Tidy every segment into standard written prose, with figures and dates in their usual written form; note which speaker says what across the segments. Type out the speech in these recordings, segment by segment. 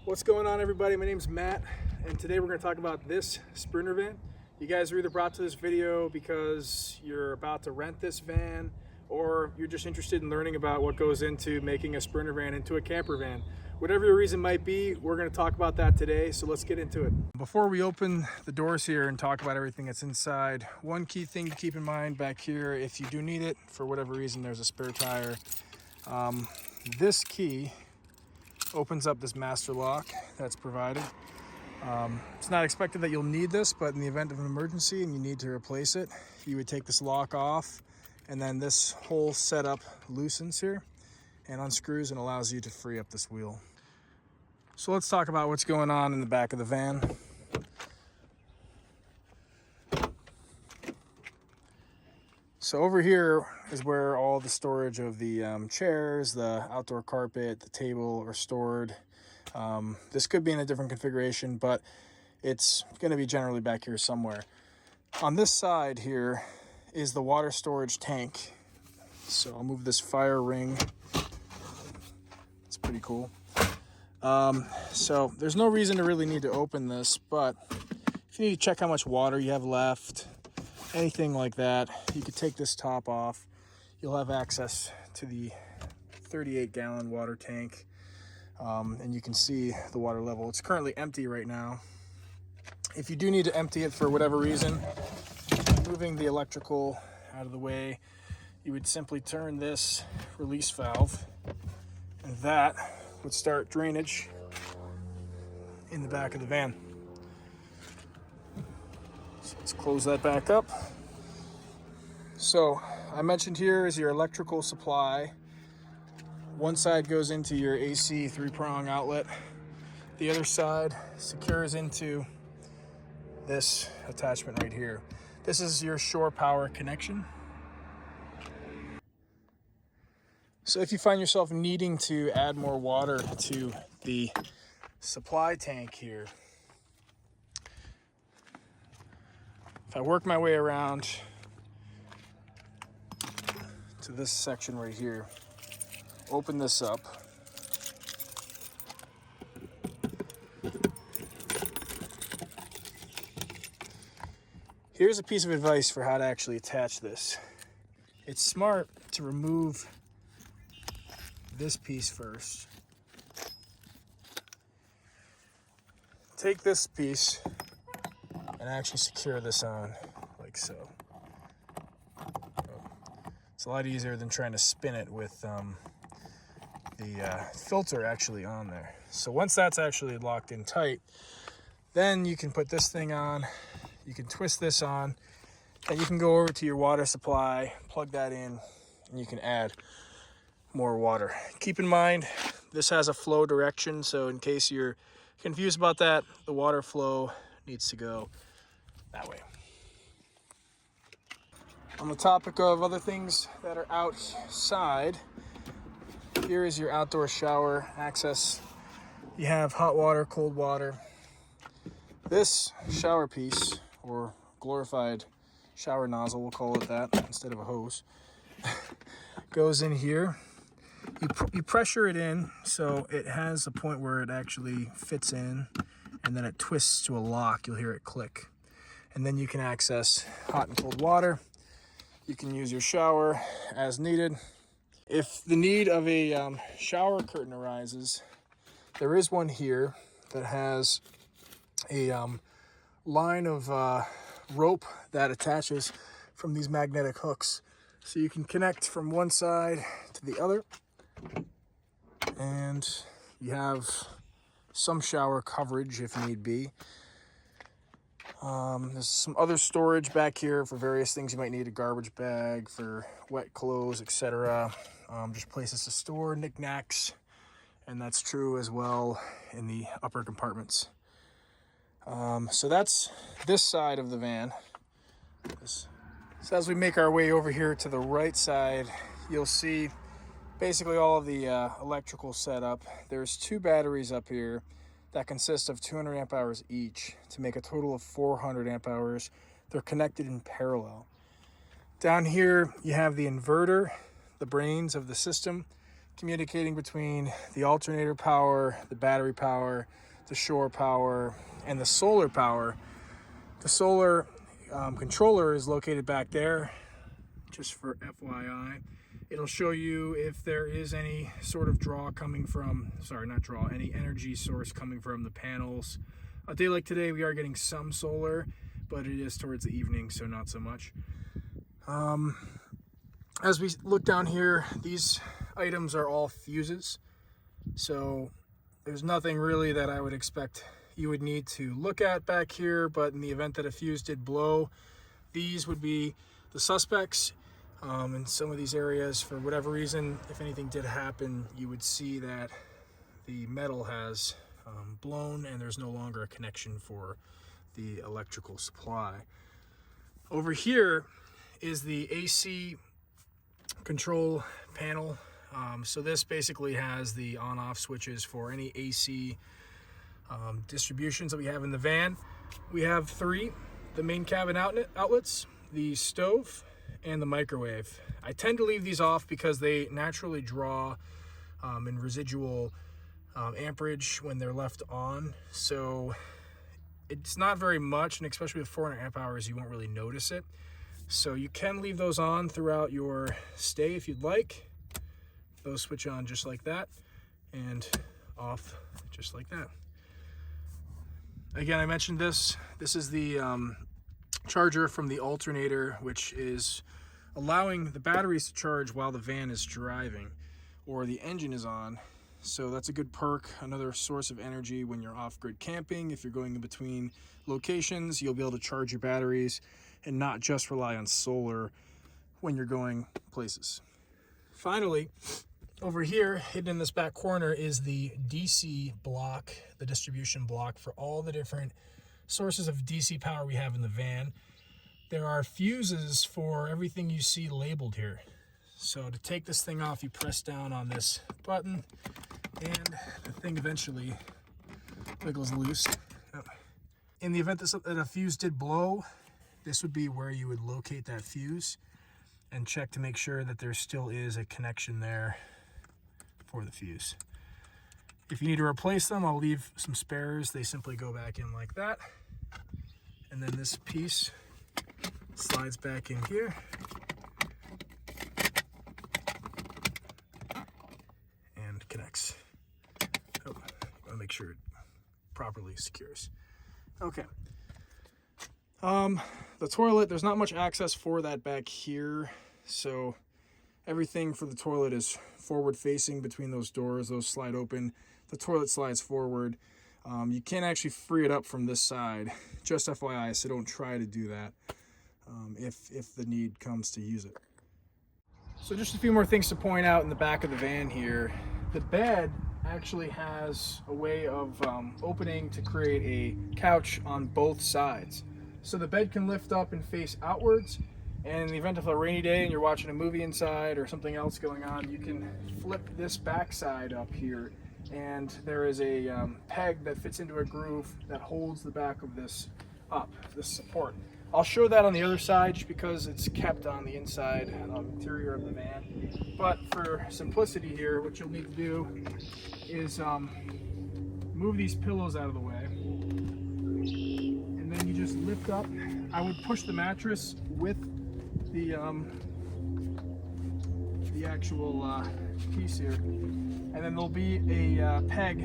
Speaker 1: What's going on, everybody? My name's Matt, and today we're going to talk about this Sprinter van. You guys are either brought to this video because you're about to rent this van, or you're just interested in learning about what goes into making a Sprinter van into a camper van. Whatever your reason might be, we're going to talk about that today, so let's get into it. Before we open the doors here and talk about everything that's inside, one key thing to keep in mind back here, if you do need it, for whatever reason there's a spare tire, this key opens up this master lock that's provided. It's not expected that you'll need this, but in the event of an emergency and you need to replace it, you would take this lock off, and then this whole setup loosens here and unscrews and allows you to free up this wheel. So let's talk about what's going on in the back of the van. So over here is where all the storage of the chairs, the outdoor carpet, the table are stored. This could be in a different configuration, but it's going to be generally back here somewhere. On this side here is the water storage tank. So I'll move this fire ring. It's pretty cool. So there's no reason to really need to open this, but if you need to check how much water you have left, anything like that, you could take this top off. You'll have access to the 38-gallon water tank, and you can see the water level. It's currently empty right now. If you do need to empty it for whatever reason, moving the electrical out of the way, you would simply turn this release valve, and that would start drainage in the back of the van. So let's close that back up. So I mentioned here is your electrical supply. One side goes into your AC 3-prong outlet. The other side secures into this attachment right here. This is your shore power connection. So if you find yourself needing to add more water to the supply tank here, if I work my way around to this section right here, open this up, here's a piece of advice for how to actually attach this. It's smart to remove this piece first. Take this piece and actually secure this on like so. It's a lot easier than trying to spin it with the filter actually on there. So once that's actually locked in tight, then you can put this thing on, you can twist this on, and you can go over to your water supply, plug that in, and you can add more water. Keep in mind, this has a flow direction, so in case you're confused about that, the water flow needs to go that way. On the topic of other things that are outside, here is your outdoor shower access. You have hot water, cold water. This shower piece, or glorified shower nozzle, we'll call it that instead of a hose, goes in here. You pressure it in so it has a point where it actually fits in, and then it twists to a lock. You'll hear it click. And then you can access hot and cold water. You can use your shower as needed. If the need of a shower curtain arises, there is one here that has a line of rope that attaches from these magnetic hooks. So you can connect from one side to the other, and you have some shower coverage if need be. There's some other storage back here for various things you might need, a garbage bag for wet clothes, etc. Just places to store knickknacks, and that's true as well in the upper compartments. So that's this side of the van. So as we make our way over here to the right side, you'll see basically all of the electrical setup. There's 2 batteries up here that consist of 200 amp hours each to make a total of 400 amp hours. They're connected in parallel. Down here, you have the inverter, the brains of the system, communicating between the alternator power, the battery power, the shore power, and the solar power. The solar controller is located back there, just for FYI. It'll show you if there is any sort of draw coming from, any energy source coming from the panels. A day like today, we are getting some solar, but it is towards the evening, so not so much. As we look down here, these items are all fuses, so there's nothing really that I would expect you would need to look at back here, but in the event that a fuse did blow, these would be the suspects. In some of these areas, for whatever reason, if anything did happen, you would see that the metal has blown and there's no longer a connection for the electrical supply. Over here is the AC control panel. So this basically has the on-off switches for any AC distributions that we have in the van. We have 3: the main cabin outlets, the stove, and the microwave. I tend to leave these off because they naturally draw in residual amperage when they're left on. So it's not very much, and especially with 400 amp hours, you won't really notice it. So you can leave those on throughout your stay if you'd like. Those switch on just like that and off just like that. Again, I mentioned this. This is the charger from the alternator, which is allowing the batteries to charge while the van is driving or the engine is on. So that's a good perk, another source of energy when you're off-grid camping. If you're going in between locations, you'll be able to charge your batteries and not just rely on solar when you're going places. Finally, over here, hidden in this back corner, is the DC block, the distribution block for all the different sources of DC power we have in the van. There are fuses for everything you see labeled here. So to take this thing off, you press down on this button and the thing eventually wiggles loose. In the event that a fuse did blow, this would be where you would locate that fuse and check to make sure that there still is a connection there for the fuse. If you need to replace them, I'll leave some spares. They simply go back in like that. And then this piece slides back in here. And connects. Oh, I want to make sure it properly secures. Okay. The toilet, there's not much access for that back here. So everything for the toilet is forward facing between those doors. Those slide open. The toilet slides forward. You can't actually free it up from this side. Just FYI, so don't try to do that if the need comes to use it. So just a few more things to point out in the back of the van here. The bed actually has a way of opening to create a couch on both sides. So the bed can lift up and face outwards, and in the event of a rainy day and you're watching a movie inside or something else going on, you can flip this back side up here, and there is a peg that fits into a groove that holds the back of this up, this support. I'll show that on the other side just because it's kept on the inside interior of the van. But for simplicity here, what you'll need to do is move these pillows out of the way. And then you just lift up. I would push the mattress with the actual piece here. And then there'll be a peg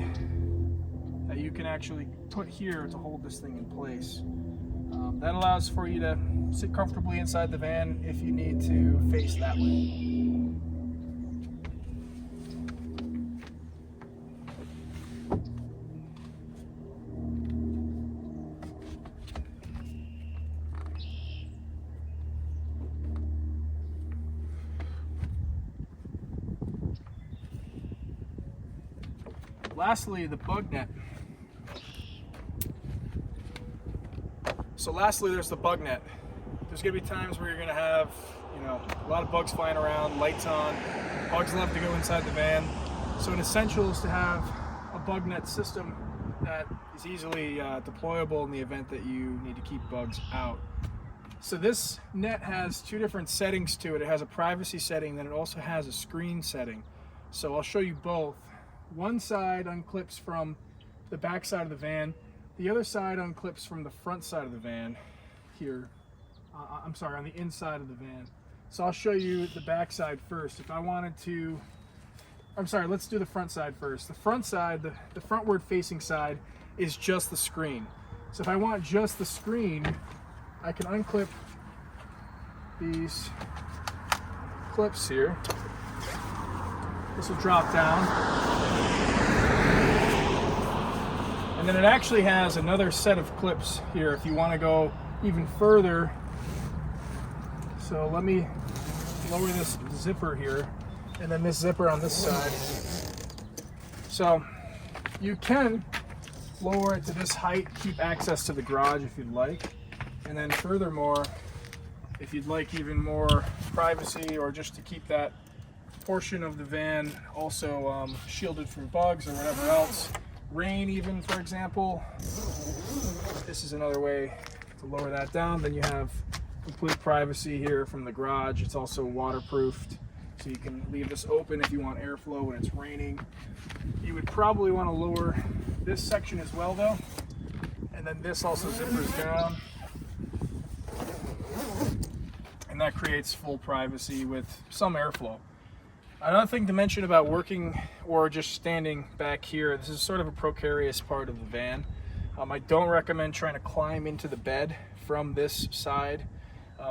Speaker 1: that you can actually put here to hold this thing in place. That allows for you to sit comfortably inside the van if you need to face that way. Lastly, the bug net. So lastly, there's the bug net. There's gonna be times where you're gonna have, a lot of bugs flying around, lights on. Bugs love to go inside the van. So an essential is to have a bug net system that is easily deployable in the event that you need to keep bugs out. So this net has two different settings to it. It has a privacy setting, then it also has a screen setting. So I'll show you both. One side unclips from the back side of the van. The other side unclips from the front side of the van here. I'm sorry, on the inside of the van. So I'll show you the back side first. If I wanted to, I'm sorry, let's do the front side first. The front side, the frontward facing side is just the screen. So if I want just the screen, I can unclip these clips here. This will drop down. And then it actually has another set of clips here if you want to go even further. So let me lower this zipper here, and then this zipper on this side. So you can lower it to this height, keep access to the garage if you'd like. And then furthermore, if you'd like even more privacy, or just to keep that portion of the van also shielded from bugs or whatever else, rain even, for example, this is another way to lower that down. Then you have complete privacy here from the garage. It's also waterproofed, so you can leave this open if you want airflow when it's raining. You would probably want to lower this section as well though, and then this also zippers down, and that creates full privacy with some airflow. Another thing to mention about working or just standing back here, this is sort of a precarious part of the van. I don't recommend trying to climb into the bed from this side.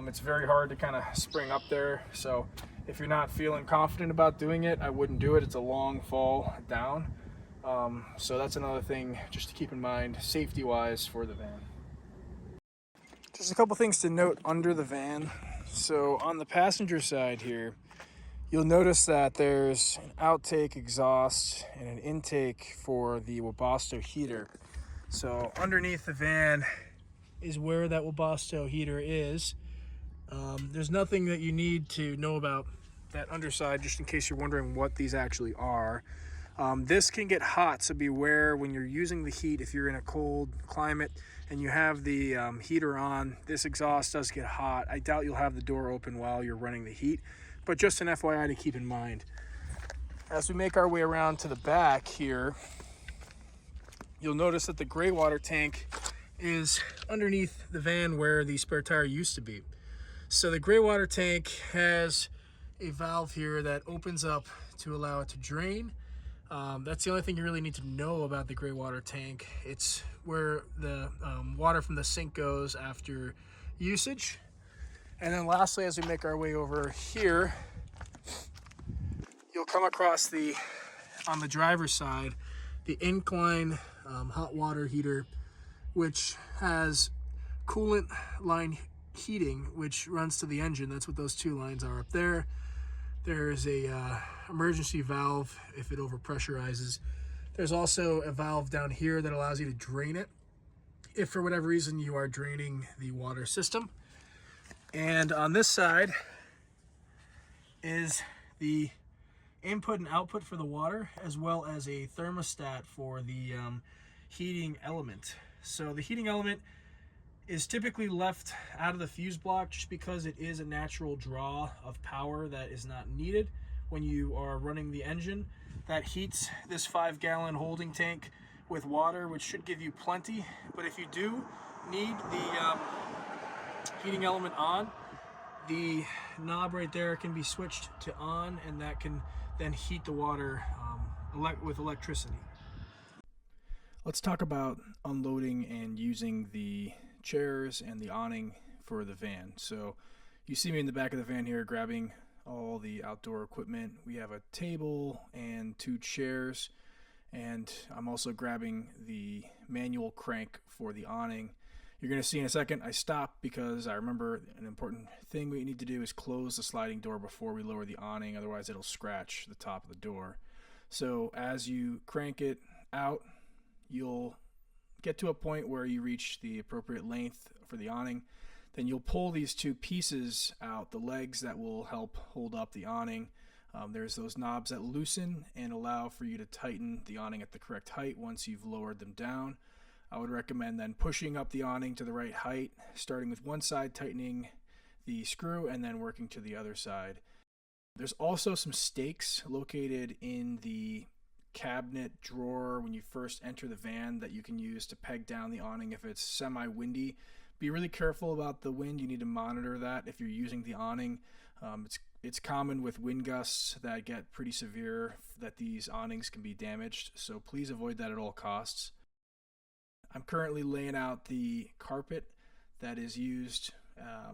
Speaker 1: It's very hard to kind of spring up there, so if you're not feeling confident about doing it, I wouldn't do it. It's a long fall down. So that's another thing just to keep in mind safety wise for the van. Just a couple things to note under the van. So on the passenger side here, you'll notice that there's an outtake exhaust and an intake for the Webasto heater. So underneath the van is where that Webasto heater is. There's nothing that you need to know about that underside, just in case you're wondering what these actually are. This can get hot, so beware when you're using the heat. If you're in a cold climate and you have the heater on, this exhaust does get hot. I doubt you'll have the door open while you're running the heat, but just an FYI to keep in mind. As we make our way around to the back here, you'll notice that the gray water tank is underneath the van where the spare tire used to be. So the gray water tank has a valve here that opens up to allow it to drain. That's the only thing you really need to know about the gray water tank. It's where the water from the sink goes after usage. And then lastly, as we make our way over here, you'll come across on the driver's side, the incline hot water heater, which has coolant line heating, which runs to the engine. That's what those two lines are up there. There's a emergency valve if it overpressurizes. There's also a valve down here that allows you to drain it if for whatever reason you are draining the water system. And on this side is the input and output for the water, as well as a thermostat for the heating element. So the heating element is typically left out of the fuse block just because it is a natural draw of power that is not needed when you are running the engine. That heats this 5-gallon holding tank with water, which should give you plenty. But if you do need the heating element on, the knob right there can be switched to on, and that can then heat the water with electricity. Let's talk about unloading and using the chairs and the awning for the van. So you see me in the back of the van here grabbing all the outdoor equipment. We have a table and 2 chairs, and I'm also grabbing the manual crank for the awning. You're going to see in a second I stop because I remember an important thing we need to do is close the sliding door before we lower the awning, otherwise it'll scratch the top of the door. So as you crank it out, you'll get to a point where you reach the appropriate length for the awning. Then you'll pull these 2 pieces out, the legs that will help hold up the awning. There's those knobs that loosen and allow for you to tighten the awning at the correct height once you've lowered them down. I would recommend then pushing up the awning to the right height, starting with one side, tightening the screw, and then working to the other side. There's also some stakes located in the cabinet drawer when you first enter the van that you can use to peg down the awning if it's semi-windy. Be really careful about the wind. You need to monitor that if you're using the awning. It's common with wind gusts that get pretty severe that these awnings can be damaged, so please avoid that at all costs. I'm currently laying out the carpet that is used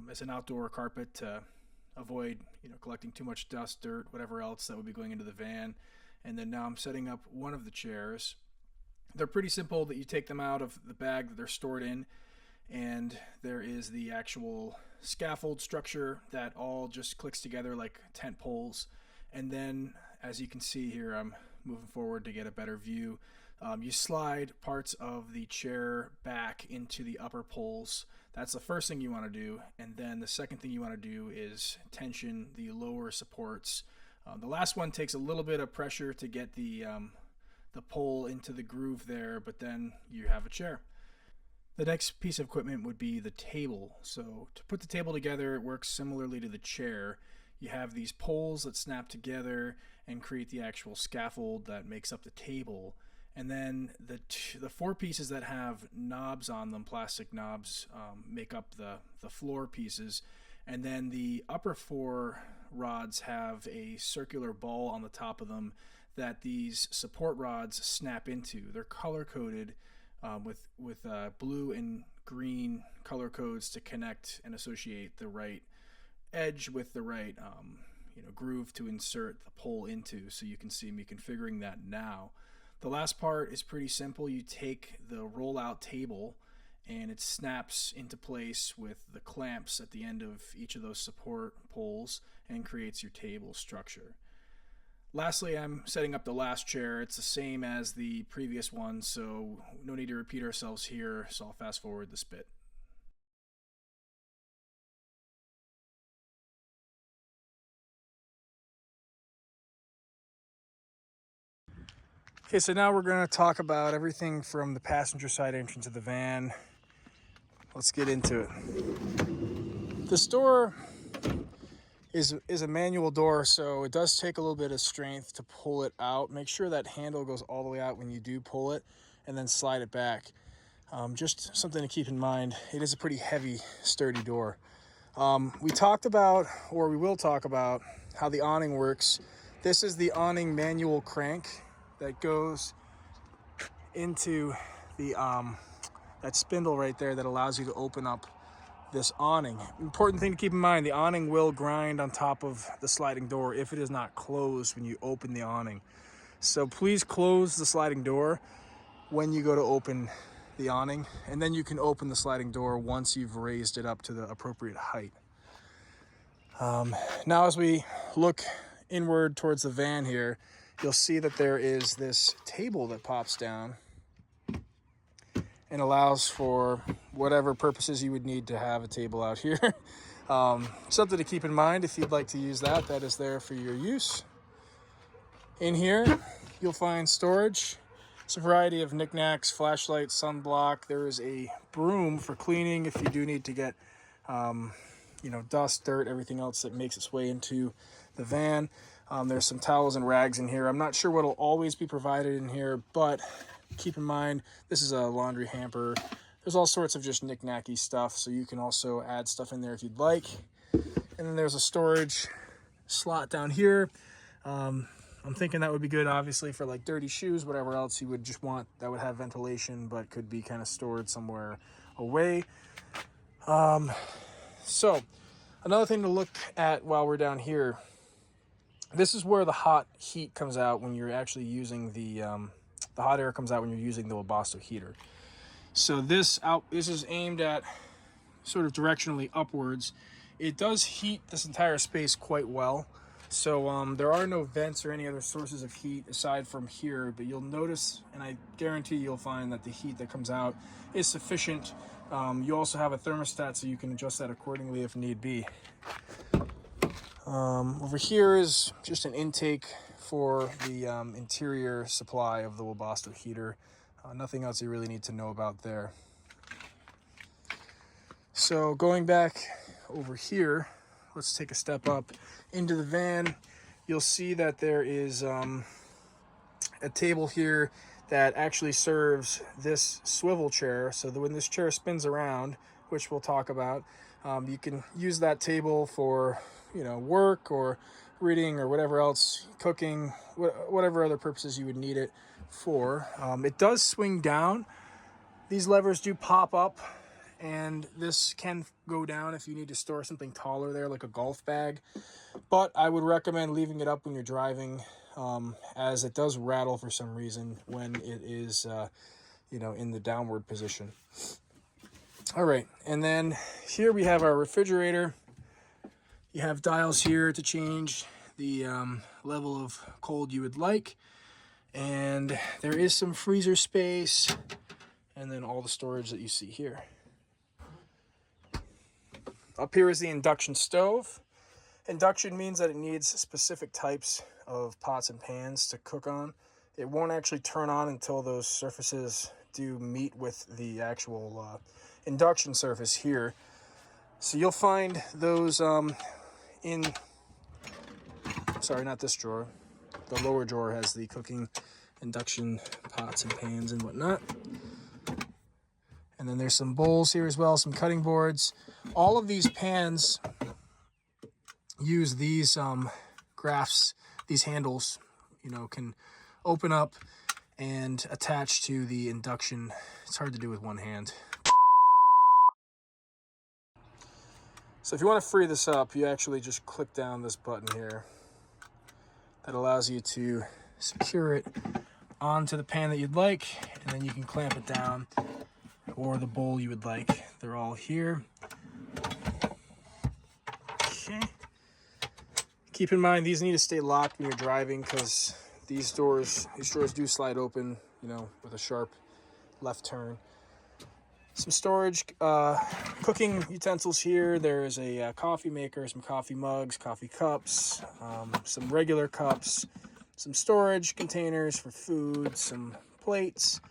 Speaker 1: as an outdoor carpet to avoid collecting too much dust, dirt, whatever else that would be going into the van. And then now I'm setting up one of the chairs. They're pretty simple that you take them out of the bag that they're stored in, and there is the actual scaffold structure that all just clicks together like tent poles. And then, as you can see here, I'm moving forward to get a better view. You slide parts of the chair back into the upper poles. That's the first thing you want to do. And then the second thing you want to do is tension the lower supports. The last one takes a little bit of pressure to get the pole into the groove there, but then you have a chair. The next piece of equipment would be the table. So to put the table together, it works similarly to the chair. You have these poles that snap together and create the actual scaffold that makes up the table. And then the four pieces that have knobs on them, plastic knobs, make up the floor pieces. And then the upper four rods have a circular ball on the top of them that these support rods snap into. They're color coded with blue and green color codes to connect and associate the right edge with the right groove to insert the pole into. So you can see me configuring that now. The last part is pretty simple. You take the rollout table and it snaps into place with the clamps at the end of each of those support poles and creates your table structure. Lastly, I'm setting up the last chair. It's the same as the previous one, so no need to repeat ourselves here, so I'll fast forward this bit. Okay, so now we're going to talk about everything from the passenger side entrance of the van. Let's get into it. This door is a manual door, so it does take a little bit of strength to pull it out. Make sure that handle goes all the way out when you do pull it, and then slide it back. Just something to keep in mind. It is a pretty heavy, sturdy door. We talked about, or we will talk about, how the awning works. This is the awning manual crank that goes into the that spindle right there that allows you to open up this awning. Important thing to keep in mind, the awning will grind on top of the sliding door if it is not closed when you open the awning. So please close the sliding door when you go to open the awning, and then you can open the sliding door once you've raised it up to the appropriate height. Now as we look inward towards the van here, you'll see that there is this table that pops down and allows for whatever purposes you would need to have a table out here. Something to keep in mind if you'd like to use that, that is there for your use. In here, you'll find storage. It's a variety of knickknacks, flashlight, sunblock. There is a broom for cleaning if you do need to get dust, dirt, everything else that makes its way into the van. There's some towels and rags in here. I'm not sure what will always be provided in here, but keep in mind, this is a laundry hamper. There's all sorts of just knick-knacky stuff, so you can also add stuff in there if you'd like. And then there's a storage slot down here. I'm thinking that would be good, obviously, for like dirty shoes, whatever else you would just want that would have ventilation, but could be kind of stored somewhere away. So another thing to look at while we're down here, this is where the hot heat comes out when you're actually using the hot air comes out when you're using the Webasto heater. So this is aimed at sort of directionally upwards. It does heat this entire space quite well. So there are no vents or any other sources of heat aside from here, but you'll notice, and I guarantee you'll find that the heat that comes out is sufficient. You also have a thermostat, so you can adjust that accordingly if need be. Over here is just an intake for the interior supply of the Webasto heater. Nothing else you really need to know about there. So going back over here, let's take a step up into the van. you'll see that there is a table here that actually serves this swivel chair, so that when this chair spins around, which we'll talk about, you can use that table for, you know, work or reading or whatever else, cooking, whatever other purposes you would need it for. It does swing down. These levers do pop up, and this can go down if you need to store something taller there, like a golf bag. But I would recommend leaving it up when you're driving, as it does rattle for some reason when it is, you know, in the downward position. All right, and then here we have our refrigerator. You have dials here to change the level of cold you would like. And there is some freezer space, and then all the storage that you see here. Up here is the induction stove. Induction means that it needs specific types of pots and pans to cook on. It won't actually turn on until those surfaces do meet with the actual induction surface here. So you'll find those in, sorry, not this drawer. The lower drawer has the cooking induction pots and pans and whatnot. And then there's some bowls here as well, some cutting boards. All of these pans use these grafts, these handles, you know, can open up and attach to the induction. It's hard to do with one hand. So if you want to free this up, you actually just click down this button here. That allows you to secure it onto the pan that you'd like, and then you can clamp it down, or the bowl you would like. They're all here. Okay. Keep in mind, these need to stay locked when you're driving, because these drawers do slide open, you know, with a sharp left turn. Some storage, cooking utensils here. There's a coffee maker, some coffee mugs, coffee cups, some regular cups, some storage containers for food, some plates,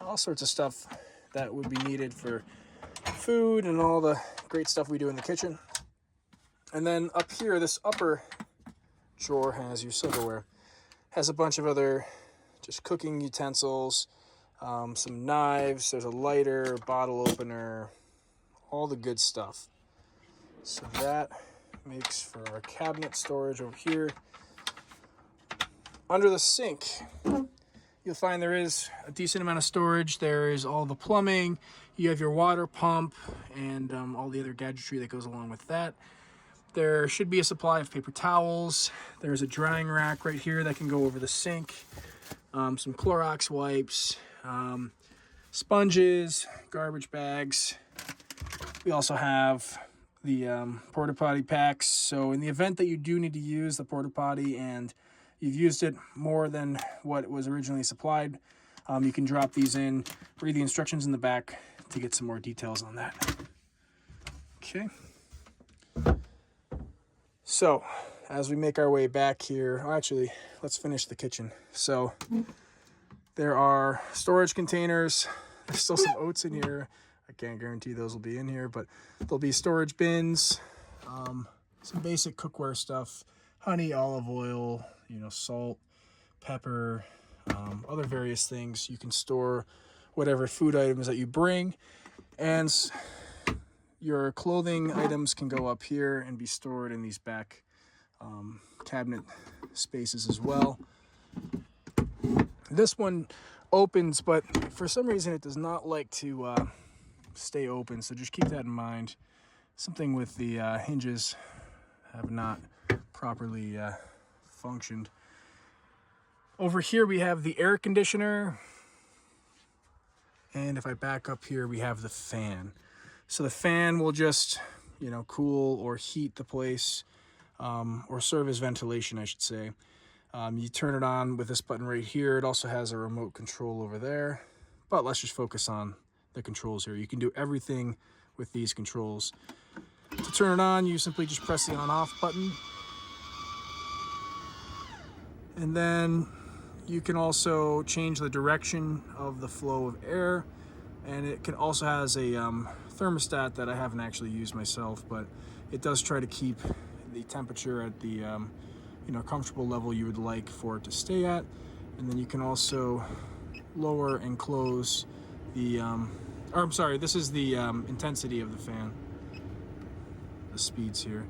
Speaker 1: all sorts of stuff that would be needed for food and all the great stuff we do in the kitchen. And then up here, this upper drawer has your silverware. Has a bunch of other just cooking utensils, some knives, there's a lighter, bottle opener, all the good stuff. So that makes for our cabinet storage over here. Under the sink, you'll find there is a decent amount of storage. There is all the plumbing, you have your water pump, and all the other gadgetry that goes along with that. There should be a supply of paper towels. There's a drying rack right here that can go over the sink. Some Clorox wipes, sponges, garbage bags. We also have the porta potty packs. So in the event that you do need to use the porta potty and you've used it more than what was originally supplied, you can drop these in, read the instructions in the back to get some more details on that. Okay. So as we make our way back here, actually, let's finish the kitchen. So there are storage containers. There's still some oats in here. I can't guarantee those will be in here, but there'll be storage bins, some basic cookware stuff, honey, olive oil, you know, salt, pepper, other various things. You can store whatever food items that you bring, and your clothing items can go up here and be stored in these back cabinet spaces as well. This one opens, but for some reason it does not like to stay open, so just keep that in mind. Something with the hinges have not properly functioned. Over here we have the air conditioner, and if I back up here we have the fan. So the fan will just, you know, cool or heat the place, or serve as ventilation, I should say. You turn it on with this button right here. It also has a remote control over there, but let's just focus on the controls here. You can do everything with these controls. To turn it on, you simply just press the on-off button. And then you can also change the direction of the flow of air. And it can also has a thermostat that I haven't actually used myself, but it does try to keep the temperature at the comfortable level you would like for it to stay at. And then you can also lower and close the, or I'm sorry, this is the intensity of the fan, the speeds here.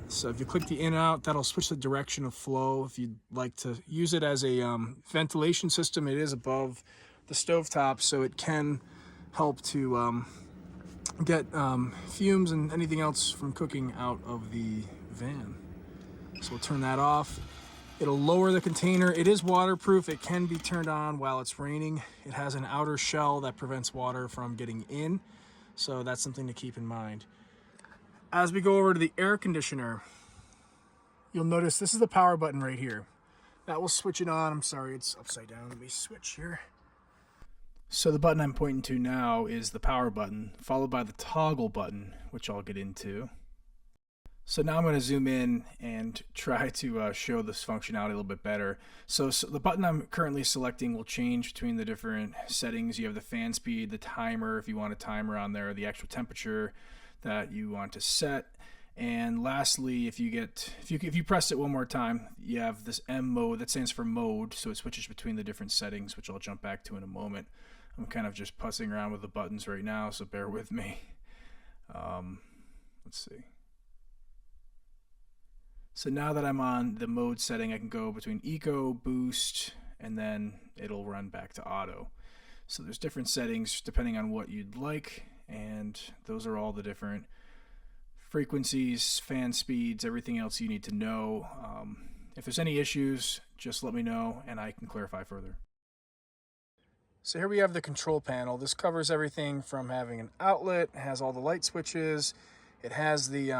Speaker 1: So if you click the in and out, that'll switch the direction of flow. If you'd like to use it as a ventilation system, it is above the stovetop, so it can help to get fumes and anything else from cooking out of the van. So we'll turn that off. It'll lower the container. It is waterproof. It can be turned on while it's raining. It has an outer shell that prevents water from getting in, so that's something to keep in mind. As we go over to the air conditioner, you'll notice this is the power button right here. That will switch it on. I'm sorry, it's upside down. Let me switch here. So the button I'm pointing to now is the power button, followed by the toggle button, which I'll get into. So now I'm going to zoom in and try to show this functionality a little bit better. So the button I'm currently selecting will change between the different settings. You have the fan speed, the timer, if you want a timer on there, the actual temperature that you want to set. And lastly, if you press it one more time, you have this M mode, that stands for mode, so it switches between the different settings, which I'll jump back to in a moment. I'm kind of just pussing around with the buttons right now, so bear with me. Let's see. So now that I'm on the mode setting, I can go between eco, boost, and then it'll run back to auto. So there's different settings depending on what you'd like, and those are all the different frequencies, fan speeds, everything else you need to know. If there's any issues, just let me know and I can clarify further. So here we have the control panel. This covers everything from having an outlet, it has all the light switches, it has the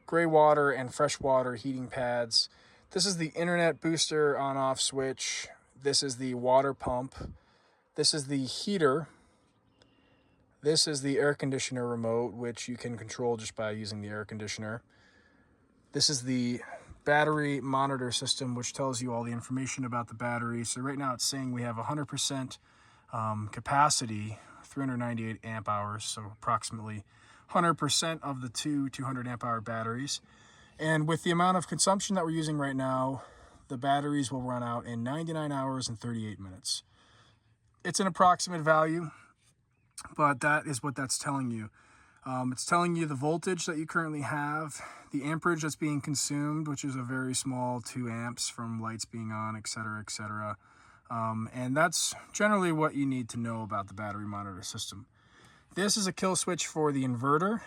Speaker 1: gray water and fresh water heating pads. This is the internet booster on-off switch. This is the water pump. This is the heater. This is the air conditioner remote, which you can control just by using the air conditioner. This is the battery monitor system, which tells you all the information about the battery. So right now it's saying we have 100% capacity, 398 amp hours, so approximately 100% of the two 200 amp hour batteries. And with the amount of consumption that we're using right now, the batteries will run out in 99 hours and 38 minutes. It's an approximate value, but that is what that's telling you. It's telling you the voltage that you currently have, the amperage that's being consumed, which is a very small 2 amps from lights being on, etc., etc. And that's generally what you need to know about the battery monitor system. This is a kill switch for the inverter.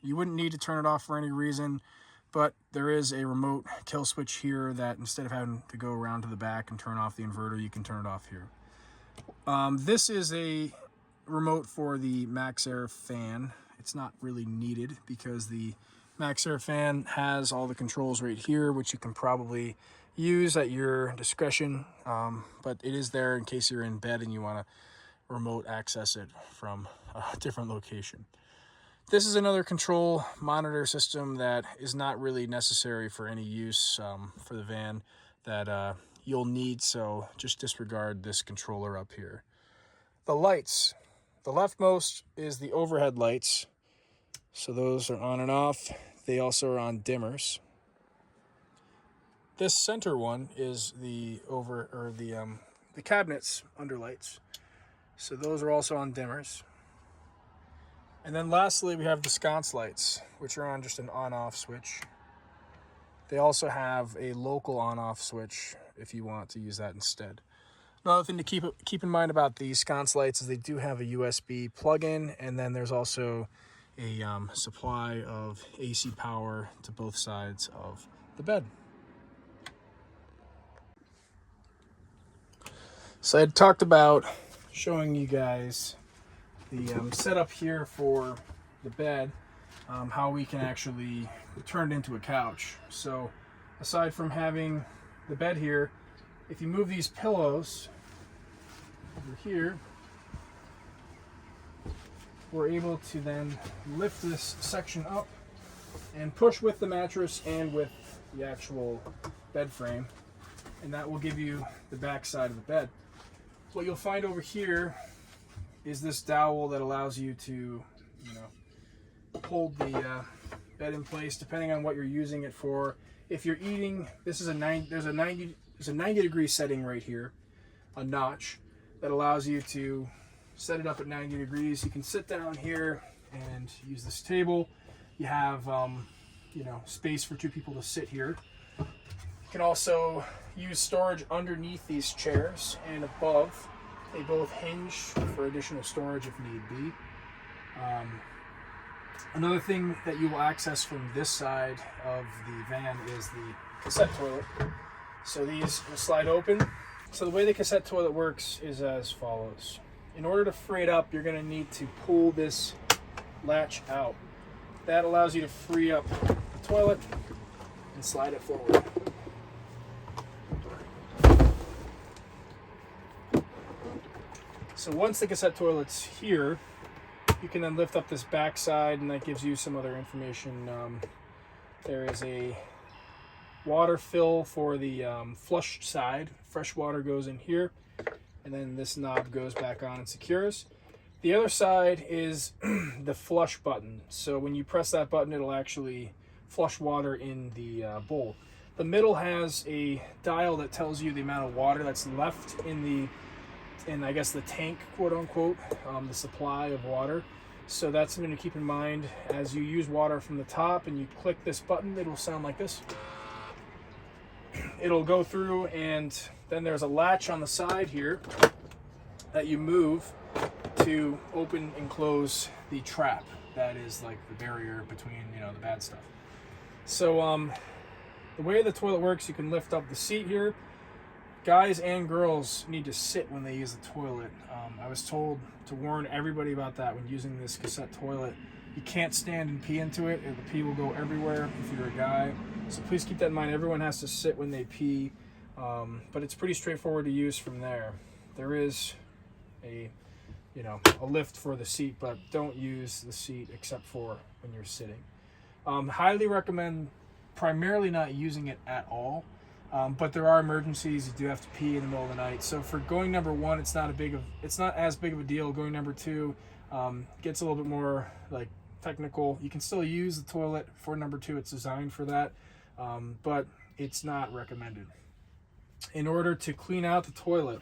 Speaker 1: You wouldn't need to turn it off for any reason, but there is a remote kill switch here that instead of having to go around to the back and turn off the inverter, you can turn it off here. This is a remote for the MaxxAir fan. It's not really needed because the MaxxAir fan has all the controls right here, which you can probably use at your discretion, but it is there in case you're in bed and you want to remote access it from a different location. This is another control monitor system that is not really necessary for any use for the van that you'll need, so just disregard this controller up here. The lights. The leftmost is the overhead lights, so those are on and off. They also are on dimmers. This center one is the cabinets under lights. So those are also on dimmers. And then lastly, we have the sconce lights, which are on just an on-off switch. They also have a local on-off switch if you want to use that instead. Another thing to keep in mind about these sconce lights is they do have a USB plug-in, and then there's also a supply of AC power to both sides of the bed. So I had talked about showing you guys the setup here for the bed, how we can actually turn it into a couch. So aside from having the bed here, if you move these pillows over here, we're able to then lift this section up and push with the mattress and with the actual bed frame, and that will give you the back side of the bed. What you'll find over here is this dowel that allows you to, hold the bed in place depending on what you're using it for. If you're eating, this is there's a 90 degree setting right here, a notch that allows you to set it up at 90 degrees. You can sit down here and use this table. You have you know, space for 2 people to sit here. You can also use storage underneath these chairs and above. They both hinge for additional storage if need be. Another thing that you will access from this side of the van is the cassette toilet. So these will slide open. So the way the cassette toilet works is as follows. In order to free it up, you're going to need to pull this latch out. That allows you to free up the toilet and slide it forward. So once the cassette toilet's here, you can then lift up this back side, and that gives you some other information. There is a water fill for the flush side. Fresh water goes in here, and then this knob goes back on and secures. The other side is the flush button. So when you press that button, it'll actually flush water in the bowl. The middle has a dial that tells you the amount of water that's left in I guess the tank, quote unquote, the supply of water. So that's something to keep in mind as you use water from the top and you click this button. It'll sound like this. It'll go through, and then there's a latch on the side here that you move to open and close the trap. That is like the barrier between, you know, the bad stuff. So the way the toilet works, you can lift up the seat here. Guys and girls need to sit when they use the toilet. I was told to warn everybody about that when using this cassette toilet. You can't stand and pee into it. The pee will go everywhere if you're a guy. So please keep that in mind. Everyone has to sit when they pee, but it's pretty straightforward to use from there. There is a lift for the seat, but don't use the seat except for when you're sitting. Highly recommend primarily not using it at all. But there are emergencies. You do have to pee in the middle of the night. So for going number 1, it's not as big of a deal. Going number 2 gets a little bit more like technical. You can still use the toilet for number 2. It's designed for that, but it's not recommended. In order to clean out the toilet,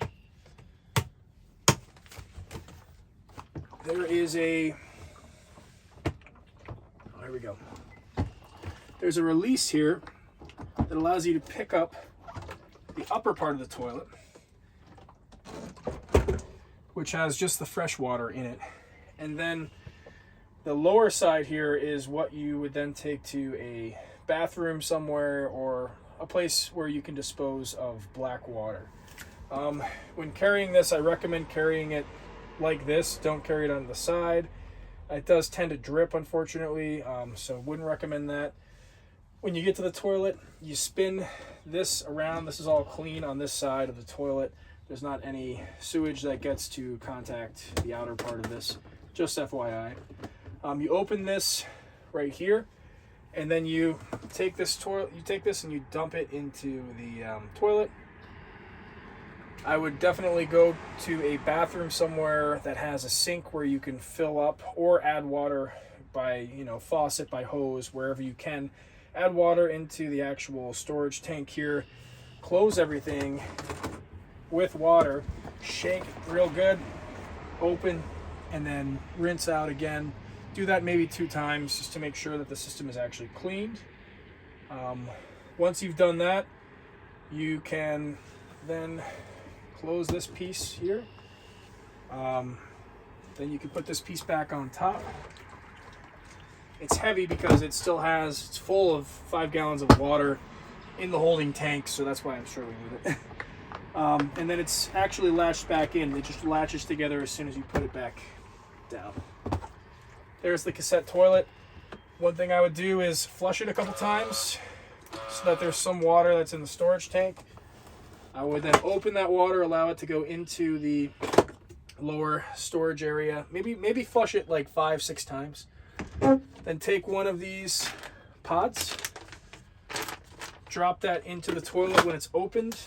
Speaker 1: there is here we go. There's a release here that allows you to pick up the upper part of the toilet, which has just the fresh water in it. And then the lower side here is what you would then take to a bathroom somewhere or a place where you can dispose of black water. When carrying this, I recommend carrying it like this. Don't carry it on the side. It does tend to drip, unfortunately, so wouldn't recommend that. When you get to the toilet, you spin this around. This is all clean on this side of the toilet. There's not any sewage that gets to contact the outer part of this, just FYI. You open this right here, and then you take this and you dump it into the toilet. I would definitely go to a bathroom somewhere that has a sink where you can fill up or add water by, faucet, by hose, wherever you can. Add water into the actual storage tank here. Close everything with water. Shake real good. Open, and then rinse out again. Do that maybe 2 times just to make sure that the system is actually cleaned. Once you've done that, you can then close this piece here. Then you can put this piece back on top. It's heavy because it's full of 5 gallons of water in the holding tank, so that's why I'm struggling with it. And then it's actually latched back in. It just latches together as soon as you put it back down. There's the cassette toilet. One thing I would do is flush it a couple times so that there's some water that's in the storage tank. I would then open that water, allow it to go into the lower storage area. Maybe flush it like 5-6 times. Then take one of these pods, drop that into the toilet when it's opened,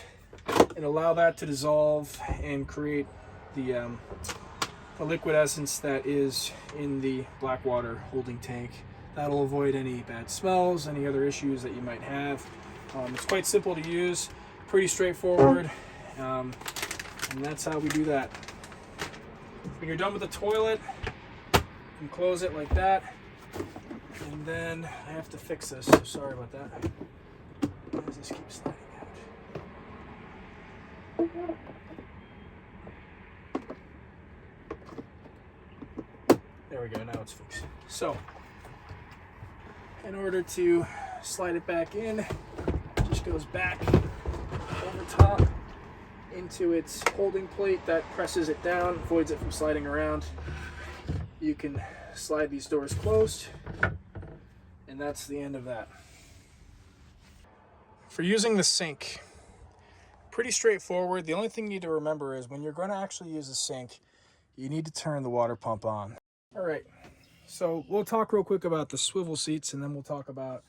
Speaker 1: and allow that to dissolve and create the liquid essence that is in the black water holding tank. That'll avoid any bad smells, any other issues that you might have. It's quite simple to use, pretty straightforward, and that's how we do that. When you're done with the toilet, you can close it like that, and then I have to fix this, so sorry about that. Why does this keep sliding out? There we go, now it's fixed. So, in order to slide it back in, it just goes back over top into its holding plate that presses it down, avoids it from sliding around. You can slide these doors closed, and that's the end of that. For using the sink, pretty straightforward. The only thing you need to remember is when you're going to actually use the sink, you need to turn the water pump on. All right, so we'll talk real quick about the swivel seats, and then we'll talk about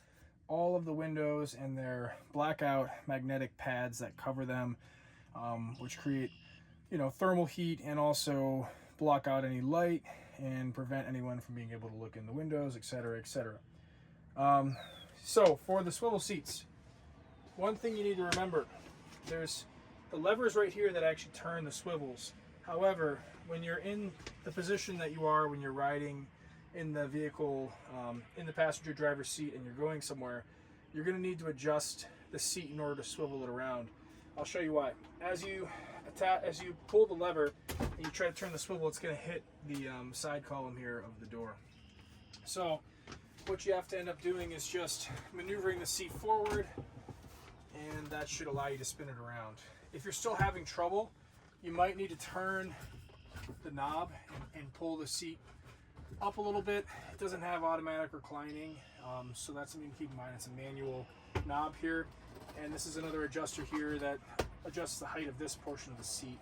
Speaker 1: all of the windows and their blackout magnetic pads that cover them, which create, thermal heat and also block out any light and prevent anyone from being able to look in the windows, etc., etc. So for the swivel seats, one thing you need to remember, there's the levers right here that actually turn the swivels. However, when you're in the position that you are when you're riding in the vehicle, in the passenger driver's seat, and you're going somewhere, you're going to need to adjust the seat in order to swivel it around. I'll show you why. As you pull the lever and you try to turn the swivel, it's going to hit the side column here of the door. So what you have to end up doing is just maneuvering the seat forward, and that should allow you to spin it around. If you're still having trouble, you might need to turn the knob and pull the seat up a little bit. It doesn't have automatic reclining, so that's something to keep in mind. It's a manual knob here, and this is another adjuster here that adjusts the height of this portion of the seat.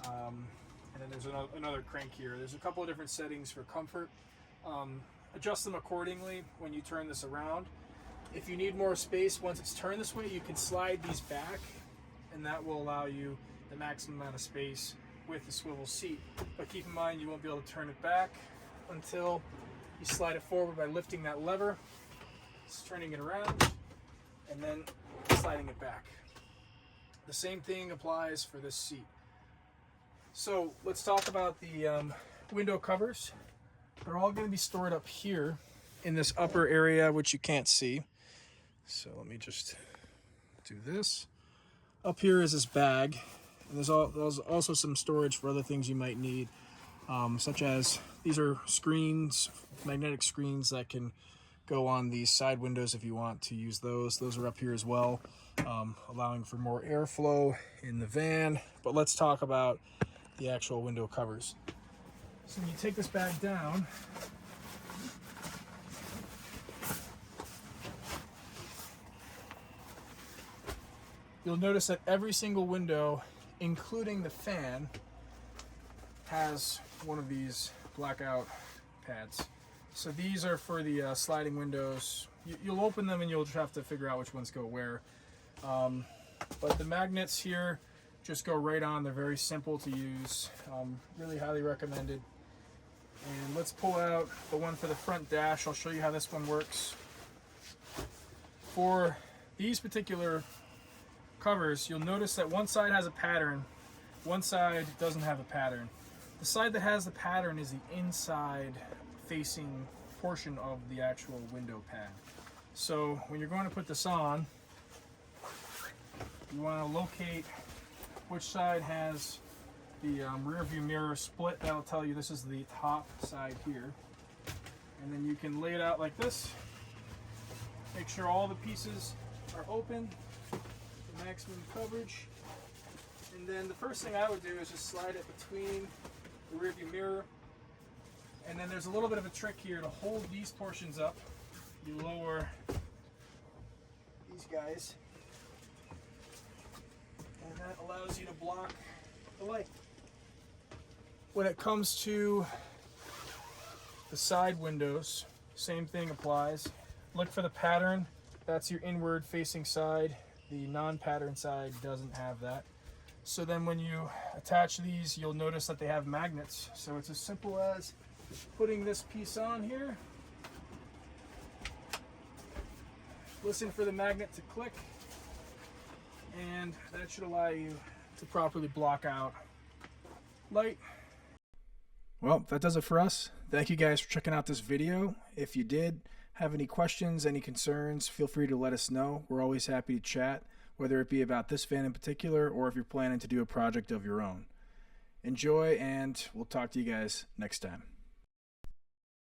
Speaker 1: And then there's another crank here. There's a couple of different settings for comfort. Adjust them accordingly when you turn this around. If you need more space, once it's turned this way, you can slide these back, and that will allow you the maximum amount of space with the swivel seat. But keep in mind, you won't be able to turn it back until you slide it forward by lifting that lever, turning it around, and then sliding it back. The same thing applies for this seat. So let's talk about the window covers. They're all going to be stored up here in this upper area, which you can't see. So let me just do this. Up here is this bag, and there's also some storage for other things you might need, such as these are screens, magnetic screens that can go on these side windows if you want to use those. Those are up here as well, allowing for more airflow in the van. But let's talk about the actual window covers. So when you take this bag down, you'll notice that every single window, including the fan, has one of these blackout pads. So these are for the sliding windows. You'll open them and you'll just have to figure out which ones go where. But the magnets here just go right on. They're very simple to use. Really highly recommended. And let's pull out the one for the front dash. I'll show you how this one works. For these particular covers, you'll notice that one side has a pattern, one side doesn't have a pattern. The side that has the pattern is the inside facing portion of the actual window pad. So when you're going to put this on, you want to locate which side has the rear view mirror split. That'll tell you this is the top side here. And then you can lay it out like this. Make sure all the pieces are open for maximum coverage. And then the first thing I would do is just slide it between the rear view mirror. And then there's a little bit of a trick here to hold these portions up. You lower these guys, and that allows you to block the light. When it comes to the side windows, same thing applies. Look for the pattern. That's your inward facing side. The non-pattern side doesn't have that. So then when you attach these, you'll notice that they have magnets. So it's as simple as putting this piece on here listen for the magnet to click, and that should allow you to properly block out light. Well, that does it for us. Thank you guys for checking out this video. If you did have any questions, any concerns, feel free to let us know. We're always happy to chat, whether it be about this van in particular or if you're planning to do a project of your own. Enjoy, and we'll talk to you guys next time.